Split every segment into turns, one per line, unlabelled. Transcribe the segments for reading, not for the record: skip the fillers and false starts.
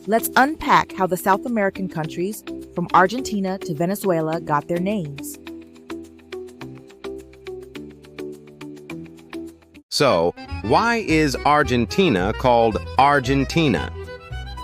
Let's unpack how the South American countries, from Argentina to Venezuela, got their names.
So, why is Argentina called Argentina?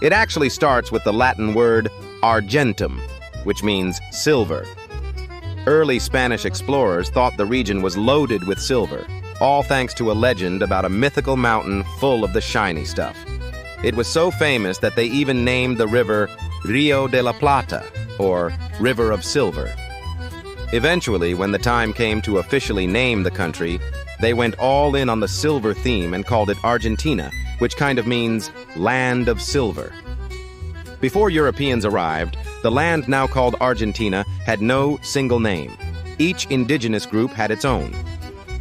It actually starts with the Latin word argentum, which means silver. Early Spanish explorers thought the region was loaded with silver, all thanks to a legend about a mythical mountain full of the shiny stuff. It was so famous that they even named the river Rio de la Plata, or River of Silver. Eventually, when the time came to officially name the country, they went all in on the silver theme and called it Argentina, which kind of means land of silver. Before Europeans arrived, the land now called Argentina had no single name. Each indigenous group had its own.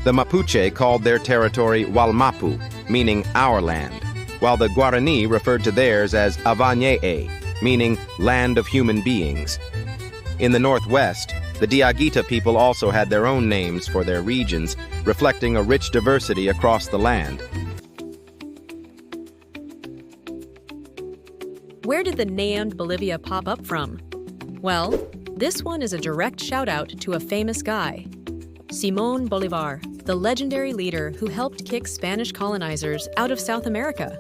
The Mapuche called their territory Walmapu, meaning our land, while the Guarani referred to theirs as Avañe'e, meaning land of human beings. In the northwest, the Diaguita people also had their own names for their regions, reflecting a rich diversity across the land.
Where did the name Bolivia pop up from? Well, this one is a direct shout-out to a famous guy, Simón Bolívar, the legendary leader who helped kick Spanish colonizers out of South America.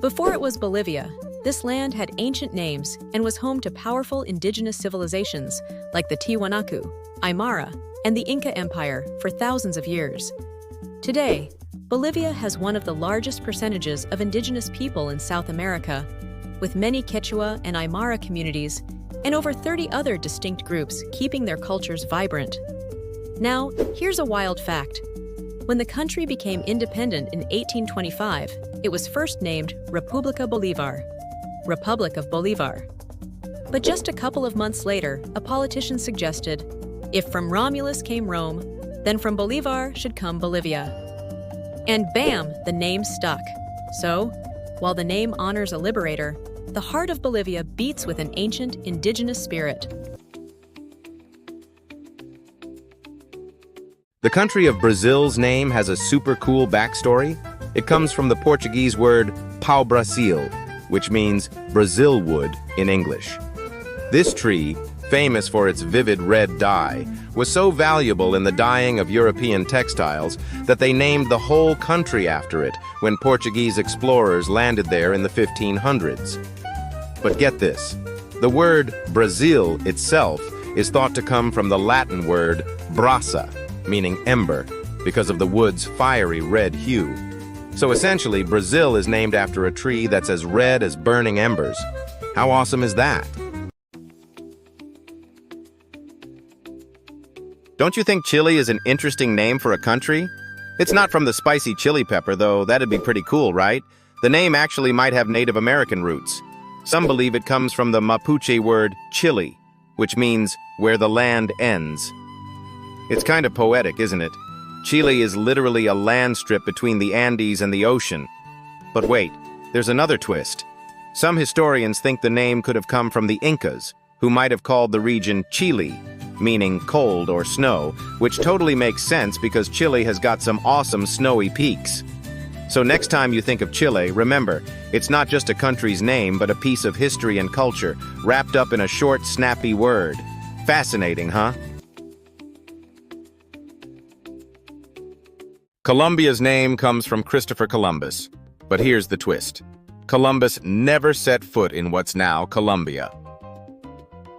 Before it was Bolivia, this land had ancient names and was home to powerful indigenous civilizations like the Tiwanaku, Aymara, and the Inca Empire for thousands of years. Today, Bolivia has one of the largest percentages of indigenous people in South America, with many Quechua and Aymara communities and over 30 other distinct groups keeping their cultures vibrant. Now, here's a wild fact. When the country became independent in 1825, it was first named República Bolívar, Republic of Bolivar. But just a couple of months later, a politician suggested, if from Romulus came Rome, then from Bolivar should come Bolivia. And bam, the name stuck. So, while the name honors a liberator, the heart of Bolivia beats with an ancient indigenous spirit.
The country of Brazil's name has a super cool backstory. It comes from the Portuguese word pau-brasil, which means Brazil wood in English. This tree, famous for its vivid red dye, was so valuable in the dyeing of European textiles that they named the whole country after it when Portuguese explorers landed there in the 1500s. But get this, the word Brazil itself is thought to come from the Latin word brasa, meaning ember, because of the wood's fiery red hue. So essentially, Brazil is named after a tree that's as red as burning embers. How awesome is that? Don't you think Chile is an interesting name for a country? It's not from the spicy chili pepper, though. That'd be pretty cool, right? The name actually might have Native American roots. Some believe it comes from the Mapuche word chili, which means where the land ends. It's kind of poetic, isn't it? Chile is literally a land strip between the Andes and the ocean. But wait, there's another twist. Some historians think the name could have come from the Incas, who might have called the region Chile, meaning cold or snow, which totally makes sense because Chile has got some awesome snowy peaks. So next time you think of Chile, remember, it's not just a country's name, but a piece of history and culture, wrapped up in a short, snappy word. Fascinating, huh? Colombia's name comes from Christopher Columbus. But here's the twist. Columbus never set foot in what's now Colombia.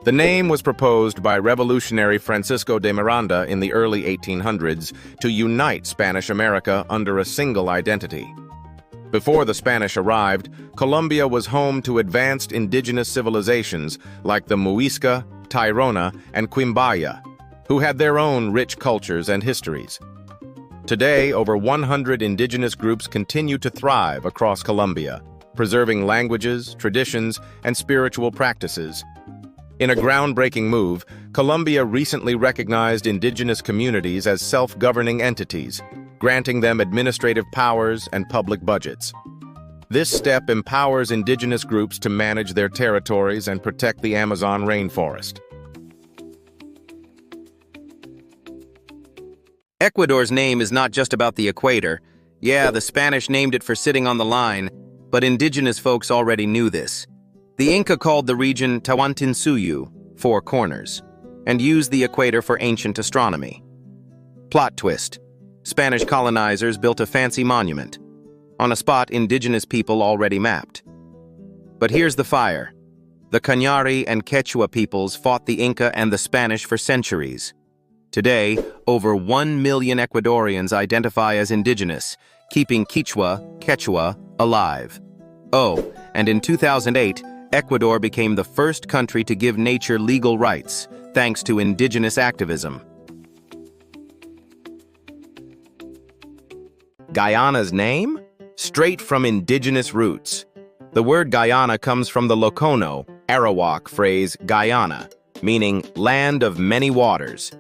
The name was proposed by revolutionary Francisco de Miranda in the early 1800s to unite Spanish America under a single identity. Before the Spanish arrived, Colombia was home to advanced indigenous civilizations like the Muisca, Tairona, and Quimbaya, who had their own rich cultures and histories. Today, over 100 indigenous groups continue to thrive across Colombia, preserving languages, traditions, and spiritual practices. In a groundbreaking move, Colombia recently recognized indigenous communities as self-governing entities, granting them administrative powers and public budgets. This step empowers indigenous groups to manage their territories and protect the Amazon rainforest. Ecuador's name is not just about the equator. Yeah, the Spanish named it for sitting on the line, but indigenous folks already knew this. The Inca called the region Tawantinsuyu, Four Corners, and used the equator for ancient astronomy. Plot twist: Spanish colonizers built a fancy monument on a spot indigenous people already mapped. But here's the fire. The Cañari and Quechua peoples fought the Inca and the Spanish for centuries. Today, over 1 million Ecuadorians identify as indigenous, keeping Quechua alive. Oh, and in 2008, Ecuador became the first country to give nature legal rights, thanks to indigenous activism. Guyana's name? Straight from indigenous roots. The word Guyana comes from the Lokono, Arawak phrase Guyana, meaning land of many waters.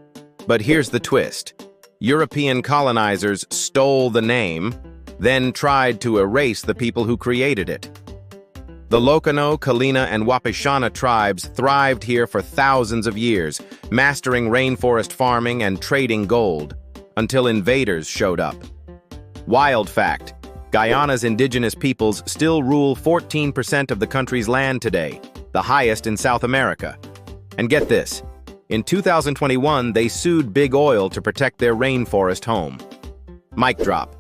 But here's the twist. European colonizers stole the name, then tried to erase the people who created it. The Lokono, Kalina, and Wapishana tribes thrived here for thousands of years, mastering rainforest farming and trading gold, until invaders showed up. Wild fact: Guyana's indigenous peoples still rule 14% of the country's land today, the highest in South America. And get this, in 2021, they sued Big Oil to protect their rainforest home. Mic drop.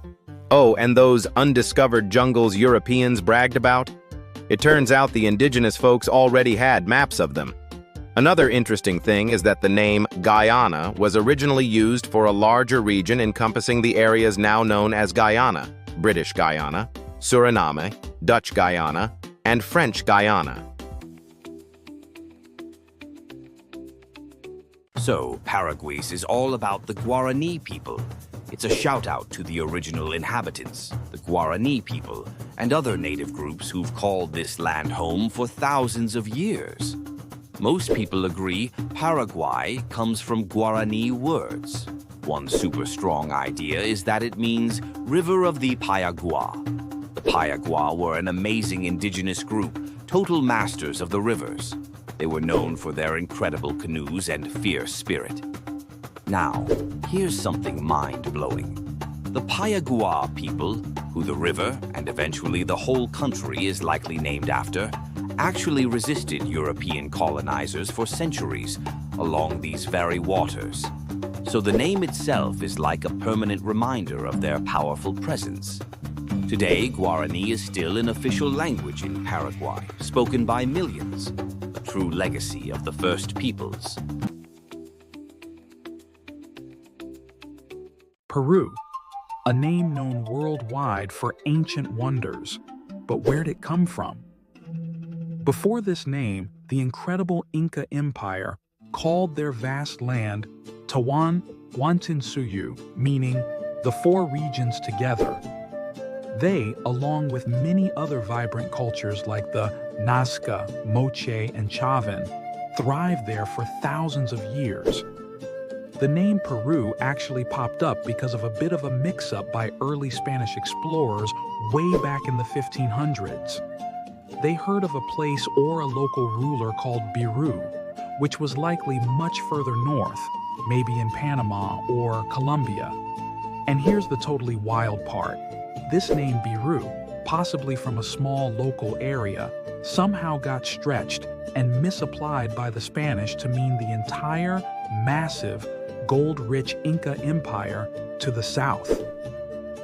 Oh, and those undiscovered jungles Europeans bragged about? It turns out the indigenous folks already had maps of them. Another interesting thing is that the name Guyana was originally used for a larger region encompassing the areas now known as Guyana, British Guyana, Suriname, Dutch Guyana, and French Guyana.
So, Paraguays is all about the Guarani people. It's a shout-out to the original inhabitants, the Guarani people, and other native groups who've called this land home for thousands of years. Most people agree Paraguay comes from Guarani words. One super strong idea is that it means River of the Payagua. The Payagua were an amazing indigenous group, total masters of the rivers. They were known for their incredible canoes and fierce spirit. Now, here's something mind-blowing. The Payagua people, who the river, and eventually the whole country is likely named after, actually resisted European colonizers for centuries along these very waters. So the name itself is like a permanent reminder of their powerful presence. Today, Guarani is still an official language in Paraguay, spoken by millions, a true legacy of the first peoples.
Peru, a name known worldwide for ancient wonders. But where'd it come from? Before this name, the incredible Inca Empire called their vast land Tawantinsuyu, meaning the four regions together. They, along with many other vibrant cultures like the Nazca, Moche, and Chavan, thrived there for thousands of years. The name Peru actually popped up because of a bit of a mix-up by early Spanish explorers way back in the 1500s. They heard of a place or a local ruler called Biru, which was likely much further north, maybe in Panama or Colombia. And here's the totally wild part. This name Biru, possibly from a small local area, somehow got stretched and misapplied by the Spanish to mean the entire, massive, gold-rich Inca Empire to the south.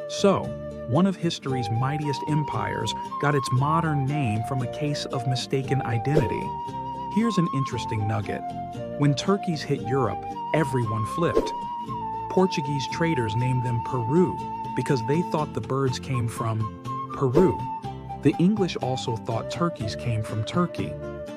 So, one of history's mightiest empires got its modern name from a case of mistaken identity. Here's an interesting nugget. When turkeys hit Europe, everyone flipped. Portuguese traders named them Peru because they thought the birds came from Peru. The English also thought turkeys came from Turkey,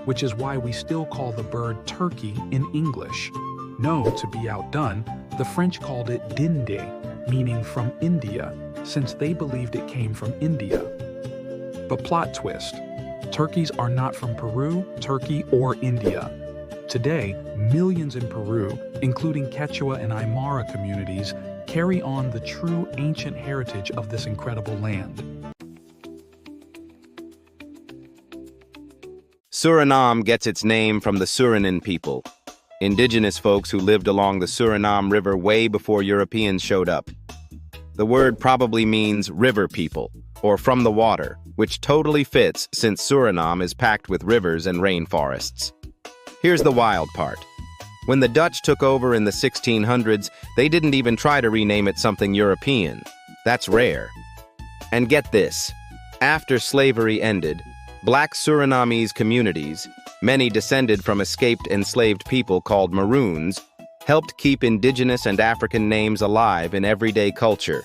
which is why we still call the bird turkey in English. No, to be outdone, the French called it dinde, meaning from India, since they believed it came from India. But plot twist, turkeys are not from Peru, Turkey, or India. Today, millions in Peru, including Quechua and Aymara communities, carry on the true ancient heritage of this incredible land.
Suriname gets its name from the Suriname people, indigenous folks who lived along the Suriname River way before Europeans showed up. The word probably means river people, or from the water, which totally fits since Suriname is packed with rivers and rainforests. Here's the wild part. When the Dutch took over in the 1600s, they didn't even try to rename it something European. That's rare. And get this, after slavery ended, black Surinamese communities, many descended from escaped enslaved people called Maroons, helped keep indigenous and African names alive in everyday culture.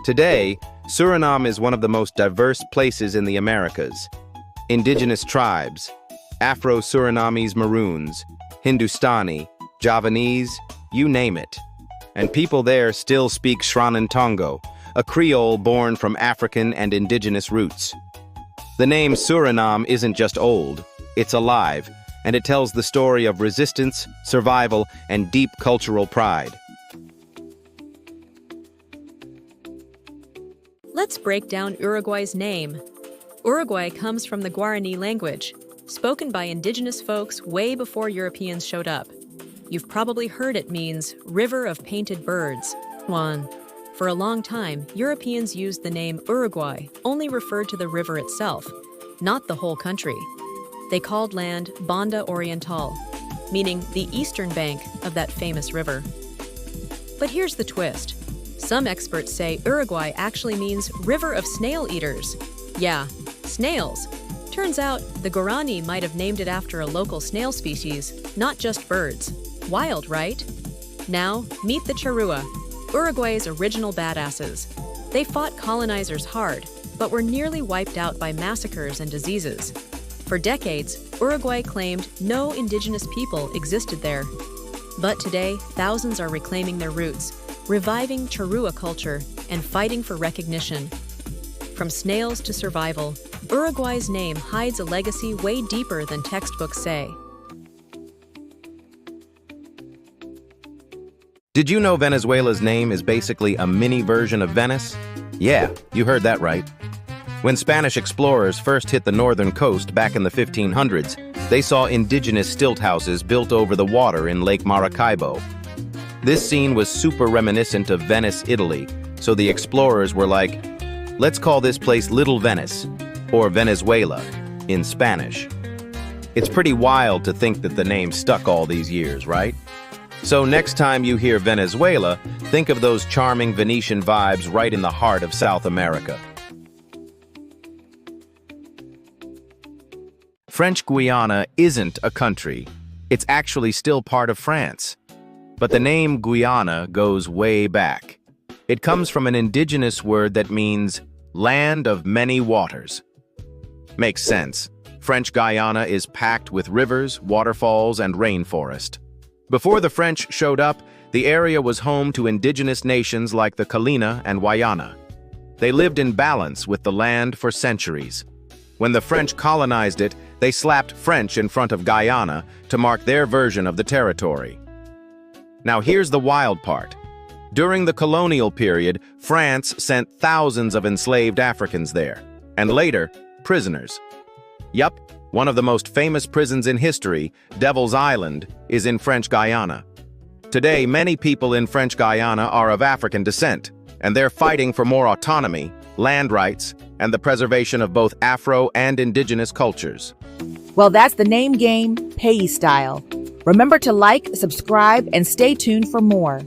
Today, Suriname is one of the most diverse places in the Americas. Indigenous tribes, Afro-Surinamese Maroons, Hindustani, Javanese, you name it. And people there still speak Sranan-Tongo, a Creole born from African and indigenous roots. The name Suriname isn't just old, it's alive, and it tells the story of resistance, survival, and deep cultural pride.
Let's break down Uruguay's name. Uruguay comes from the Guarani language, spoken by indigenous folks way before Europeans showed up. You've probably heard it means river of painted birds. Juan. For a long time, Europeans used the name Uruguay only referred to the river itself, not the whole country. They called land Banda Oriental, meaning the eastern bank of that famous river. But here's the twist. Some experts say Uruguay actually means river of snail eaters. Yeah, snails. Turns out the Guarani might have named it after a local snail species, not just birds. Wild, right? Now, meet the Charrua, Uruguay's original badasses. They fought colonizers hard, but were nearly wiped out by massacres and diseases. For decades, Uruguay claimed no indigenous people existed there. But today, thousands are reclaiming their roots, reviving Charrua culture, and fighting for recognition. From snails to survival, Uruguay's name hides a legacy way deeper than textbooks say.
Did you know Venezuela's name is basically a mini version of Venice? Yeah, you heard that right. When Spanish explorers first hit the northern coast back in the 1500s, they saw indigenous stilt houses built over the water in Lake Maracaibo. This scene was super reminiscent of Venice, Italy, so the explorers were like, let's call this place Little Venice, or Venezuela, in Spanish. It's pretty wild to think that the name stuck all these years, right? So next time you hear Venezuela, think of those charming Venetian vibes right in the heart of South America. French Guiana isn't a country. It's actually still part of France. But the name Guyana goes way back. It comes from an indigenous word that means land of many waters. Makes sense. French Guyana is packed with rivers, waterfalls, and rainforest. Before the French showed up, the area was home to indigenous nations like the Kalina and Wayana. They lived in balance with the land for centuries. When the French colonized it, they slapped French in front of Guyana to mark their version of the territory. Now here's the wild part. During the colonial period, France sent thousands of enslaved Africans there, and later, prisoners. Yup, one of the most famous prisons in history, Devil's Island, is in French Guyana. Today, many people in French Guyana are of African descent, and they're fighting for more autonomy, land rights, and the preservation of both Afro and indigenous cultures.
Well, that's the name game, Peyi style. Remember to like, subscribe, and stay tuned for more.